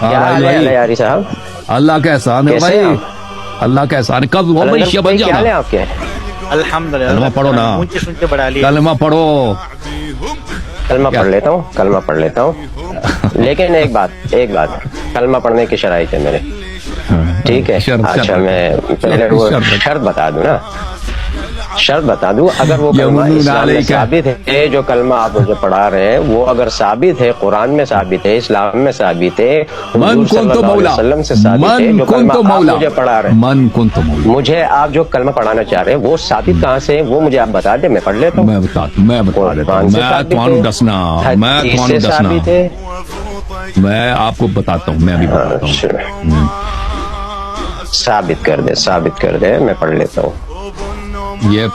کیا حال ہے یاری صاحب؟ اللہ کا احسان ہے بھائی, اللہ کا احسان ہے. کب وہ شیعہ بن کیا حال ہے جانا. آپ کے؟ الحمدللہ. کلمہ پڑھو نا, سنتے بڑھا لیا. کلمہ پڑھو. کلمہ پڑھ لیتا ہوں, کلمہ پڑھ لیتا ہوں, لیکن ایک بات کلمہ پڑھنے کی شرائط ہے میرے. ٹھیک ہے, اچھا میں پہلے وہ شرط بتا دوں نا, شرط بتا دوں. اگر وہ کلمہ اسلام میں ثابت ہے, جو کلمہ آپ مجھے پڑھا رہے ہیں وہ اگر ثابت ہے, قرآن میں ثابت ہے, اسلام میں ثابت ہے, حضور صلی اللہ علیہ وسلم سے ثابت ہے, جو کلمہ آپ مجھے پڑھا رہے ہیں, مجھے آپ جو کلمہ پڑھانا چاہ رہے ہیں وہ ثابت کہاں سے ہے وہ مجھے آپ بتا دیں, میں پڑھ لیتا ہوں. میں آپ کو بتاتا ہوں, میں ابھی بتاتا ہوں. ثابت کر دے, میں پڑھ لیتا ہوں. یہ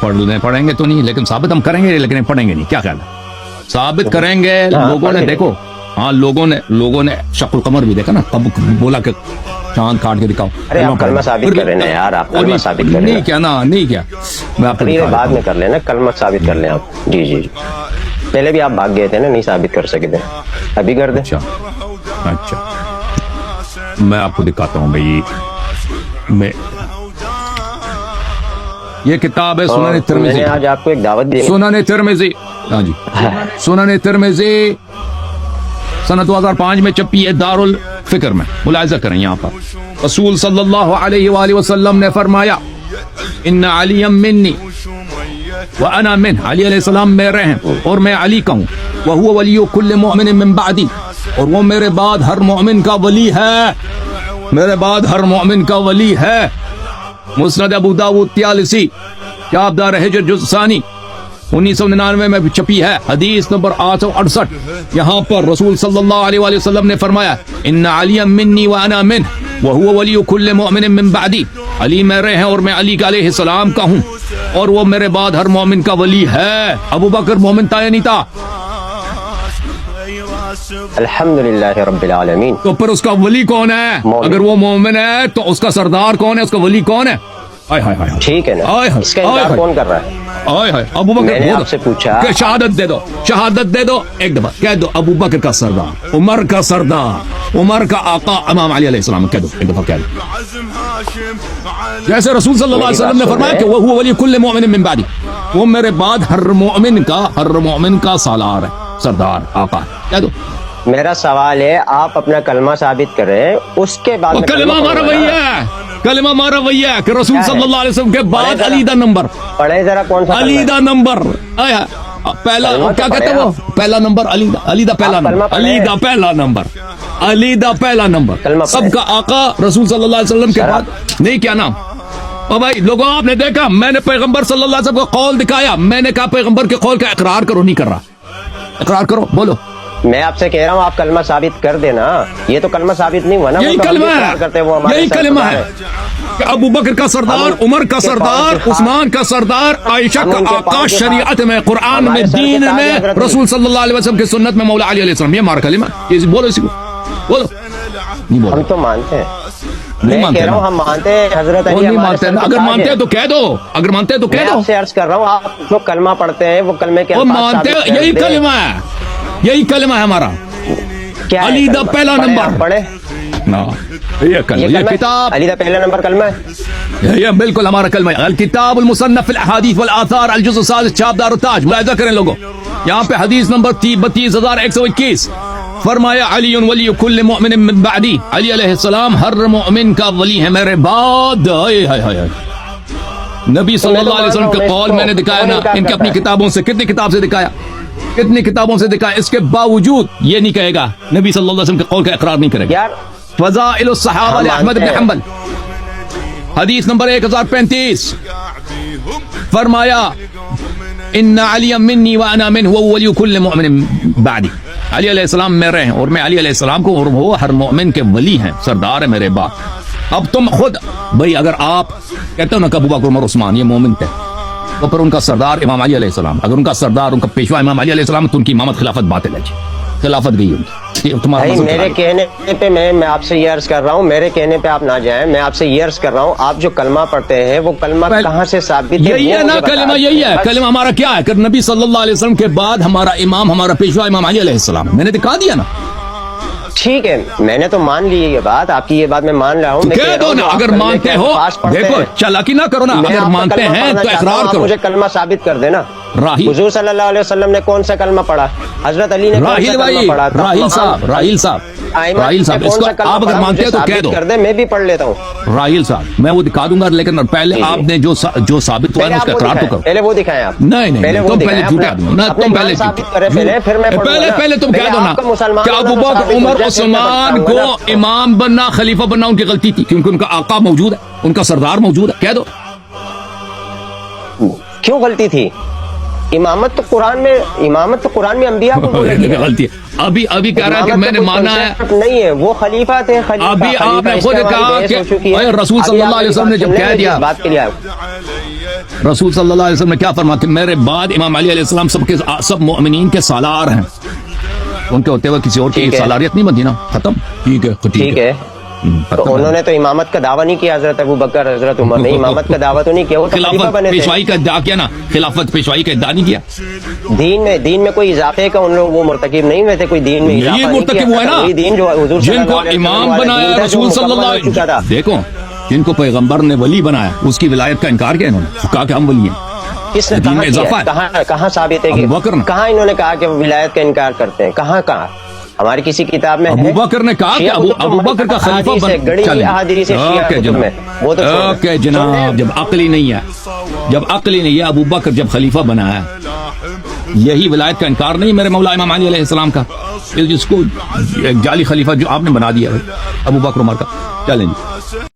پڑھیں گے تو نہیں, لیکن ثابت ہم کریں گے, لیکن پڑھیں گے نہیں. کیا خیال ہے؟ ثابت کریں گے. لوگوں نے دیکھو, ہاں لوگوں نے شق القمر بھی دیکھا نا, کب بولا کہ چاند کاٹ کے دکھاؤ. ارے آپ کلمہ ثابت کر رہے ہیں یار, آپ کلمہ ثابت کر رہے ہیں. نہیں کیا نا, نہیں کیا, میں آپ کو بعد میں کر لینا, کلمہ ثابت کر لیں آپ. جی, پہلے بھی آپ بھاگ گئے تھے نا, نہیں ثابت کر سکے تھے, ابھی کر دیں. اچھا میں آپ کو دکھاتا ہوں بھائی. میں یہ کتاب ہے سنن ترمذی. میں آج آپ کو ایک دعوت دی. سنن ترمذی, ہاں جی, سنن ترمذی سنہ 2005 میں چھپی ہے, دار الفکر میں. ملاحظہ کریں یہاں پر رسول صلی اللہ علیہ وآلہ وسلم نے فرمایا, ان علی منی وانا من, علی علیہ السلام میرے ہیں اور میں علی کا ہوں. وہو ولی کل مؤمن من بعدی, اور وہ میرے بعد ہر مومن کا ولی ہے, میرے بعد ہر مومن کا ولی ہے. مسند ابو داؤد 43 کتاب دار ہجر جز ثانی 1999 میں چھپی ہے, حدیث نمبر 868. یہاں پر رسول صلی اللہ علیہ وآلہ وسلم نے فرمایا, ان علی منی وانا منہ وہو ولی کل مؤمن من بعدی, علی میرے ہیں اور میں علی علیہ السلام کا ہوں, اور وہ میرے بعد ہر مومن کا ولی ہے. ابو بکر مومن تھا یا نہیں تھا؟ الحمدللہ رب العالمین. تو پھر اس کا ولی کون ہے؟ اگر وہ مومن ہے تو اس کا سردار کون ہے, اس کا ولی کون ہے؟ ٹھیک ہے نا, اس کا انکار کون کر رہا ہے؟ ابو بکر. میں نے آپ سے پوچھا کہ شہادت دے دو, ایک دفعہ کہہ دو ابو بکر کا سردار, عمر کا سردار, عمر کا آقا امام علی علیہ السلام, کہہ دو ایک دفعہ, کہہ دو. جیسے رسول صلی اللہ علیہ وسلم نے فرمایا کہ وہ ولی کل مومن من بعدی, وہ میرے بعد ہر مومن کا سالار ہے, سردار, آقا. کہہ دو. میرا سوال ہے, آپ اپنا کلمہ ثابت کریں, اس کے بعد کلمہ ہمارا وہی ہے, کلمہ ہمارا وہی ہے کہ رسول صلی اللہ علیہ وسلم کے بعد علی دا نمبر. پڑھے ذرا کون سا علی دا نمبر, پہلا کیا کہتے ہیں وہ, پہلا نمبر علی دا پہلا نمبر, علی دا پہلا نمبر, علی دا پہلا نمبر, سب کا آقا رسول صلی اللہ علیہ وسلم کے بعد. نہیں کیا نام؟ اور بھائی لوگوں آپ نے دیکھا, میں نے پیغمبر صلی اللہ علیہ وسلم کا قول دکھایا, میں نے کہا پیغمبر کے قول کا اقرار کرو, نہیں کر رہا, اقرار کرو, بولو. میں آپ سے کہہ رہا ہوں آپ کلمہ ثابت کر دینا, یہ تو کلمہ ثابت نہیں ہوا نا. یہی کلمہ ہے, یہی کلمہ ہے کہ ابو بکر کا سردار, عمر کا سردار, عثمان کا سردار, عائشہ کا آقا, شریعت میں, قرآن میں, دین میں, رسول صلی اللہ علیہ وسلم کی سنت میں مولا علی علیہ السلام. یہ ہمارا کلمہ, یہ بولو اسی کو, بولو. نہیں بولو, ہم تو مانتے ہیں, نہیں مانتے, ہم مانتے ہیں حضرت علی. نہیں مانتے, اگر مانتے ہیں تو کہہ دو, اگر مانتے ہیں تو کہہ دو. میں عرض کر رہا ہوں, آپ جو کلمہ پڑھتے ہیں وہ کلمے کے مانتے ہیں, یہی کلمہ ہے, یہی کلمہ ہے ہمارا. علی دا پہلا نمبر پڑھے, یہ کتاب علی دا پہلا نمبر کلمہ ہے, یہ بالکل ہمارا کلمہ ہے. الکتاب المصنف فی الاحادیث والآثار الجزء السادس, چھاپ دار التاج. ملاحظہ کریں لوگوں, یہاں پہ حدیث نمبر 32121 فرمایا, علی ولی کل مؤمن من بعدی, علی علیہ السلام ہر مومن کا ولی ہے میرے بعد. نبی صلی اللہ علیہ وسلم کے قول میں نے دکھایا نا, ان کی اپنی کتابوں سے, کتنی کتاب سے دکھایا, کتنی کتابوں سے دکھایا, اس کے باوجود یہ نہیں کہے گا نبی صلی اللہ علیہ وسلم کے قول کا اقرار نہیں کرے گا. فضائل الصحابہ احمد بن حنبل حدیث نمبر 1035 فرمایا, ان علی منی وانا منہ وولی کل مؤمن بعدی, علی علیہ السلام میرے ہیں اور میں علی علیہ السلام کو, اور وہ ہر مومن کے ولی ہیں, سردار ہے میرے بعد. اب تم خود بھائی, اگر آپ کہتے ہو نا کہ ابو بکر عمر عثمان یہ مومن تھے, تو پھر ان کا سردار امام علی علیہ السلام, اگر ان کا سردار, ان کا پیشوا امام علی علیہ السلام, تو ان کی امامت خلافت باطل ہے, خلافت گئی ان کی. میرے کہنے پہ میں آپ سے یہ عرض کر رہا ہوں, میرے کہنے پہ آپ نہ جائیں, میں آپ سے یہ عرض کر رہا ہوں, آپ جو کلمہ پڑھتے ہیں وہ کلمہ کہاں سے ثابت ہے؟ یہی ہے نا کلمہ, یہی ہے کلمہ ہمارا. کیا ہے کہ نبی صلی اللہ علیہ وسلم کے بعد ہمارا امام, ہمارا پیشوا امام علی علیہ السلام, میں نے دکھا دیا نا. ٹھیک ہے میں نے تو مان لی یہ بات, آپ کی یہ بات میں مان رہا ہوں. میں کہہ دو نا اگر مانتے ہو, دیکھو چالاکی نہ کرو نا, اگر مانتے ہیں تو اقرار کرو. مجھے کلمہ ثابت کر دینا. راہیل حضور صلی اللہ علیہ وسلم نے کون سا کلمہ پڑھا, حضرت علی نے کون سا راہیل کلمہ بھائی, پڑھا, راہیل صاحب, راہیل صاحب, راہیل صاحب, اس کو آپ اگر مانتے ہیں تو کہہ دو. کر دیں, میں بھی پڑھ لیتا ہوں. راہیل صاحب میں وہ دکھا دوں گا, لیکن پہلے آپ نے جو ثابت ہوا ہے اس کا اقرار تو کرو. پہلے وہ دکھائیں آپ. نہیں تم پہلے جھوٹے آدمی, نہ تم پہلے پہلے تم کہہ دو نا کہ ابو بکر عمر عثمان کو امام بننا خلیفہ بننا ان کی غلطی تھی, کیونکہ ان کا آقا موجود ہے, ان کا سردار موجود ہے. کہہ دو کیوں غلطی تھی. امامت تو قرآن میں انبیاء کو بولا گیا. غلطی ہے. ابھی کہہ رہا ہے کہ میں نے مانا ہے, نہیں ہے وہ خلیفہ تھے. ابھی آپ نے خود کہا کہ رسول صلی اللہ علیہ وسلم نے جب کہہ دیا, بات کے لیے رسول صلی اللہ علیہ وسلم نے کیا فرمایا کہ میرے بعد امام علی علیہ السلام سب مومنین کے سالار ہیں, ان کے ہوتے ہوئے کسی اور کی سالاریت نہیں بنتی نا, ختم. ٹھیک ہے. تو انہوں نے تو امامت کا دعویٰ نہیں کیا, حضرت ابو بکر حضرت عمر نے امامت کا دعویٰ تو نہیں کیا, وہ تو خلیفہ بنے تھے. پیشوائی کا ادعا کیا نا, خلافت پیشوائی کا ادعا نہیں کیا. دین میں کوئی اضافے کا ان لوگ وہ مرتکب نہیں ہوئے تھے, کوئی دین میں یہ مرتکب ہوا ہے نا, دین جو حضور جن کو امام بنایا رسول صلی اللہ علیہ وسلم, دیکھو جن کو پیغمبر نے ولی بنایا اس کی ولایت کا انکار کیا انہوں نے, کہا کہ ہم ولی ہیں. کس نے دین میں اضافہ ہے, کہاں ثابت ہے کہ کہاں انہوں نے کہا کہ وہ ولایت کا انکار کرتے ہیں, کہاں ہماری کسی کتاب میں ابو بکر نے کہا کہ ابو بکر کا خلیفہ اوکے جناب, جب عقلی نہیں ہے ابو بکر جب خلیفہ بنا ہے, یہی ولایت کا انکار نہیں میرے مولا امام علی علیہ السلام کا, جس کو ایک جعلی خلیفہ جو آپ نے بنا دیا ابو بکر عمر کا. چلیں جی.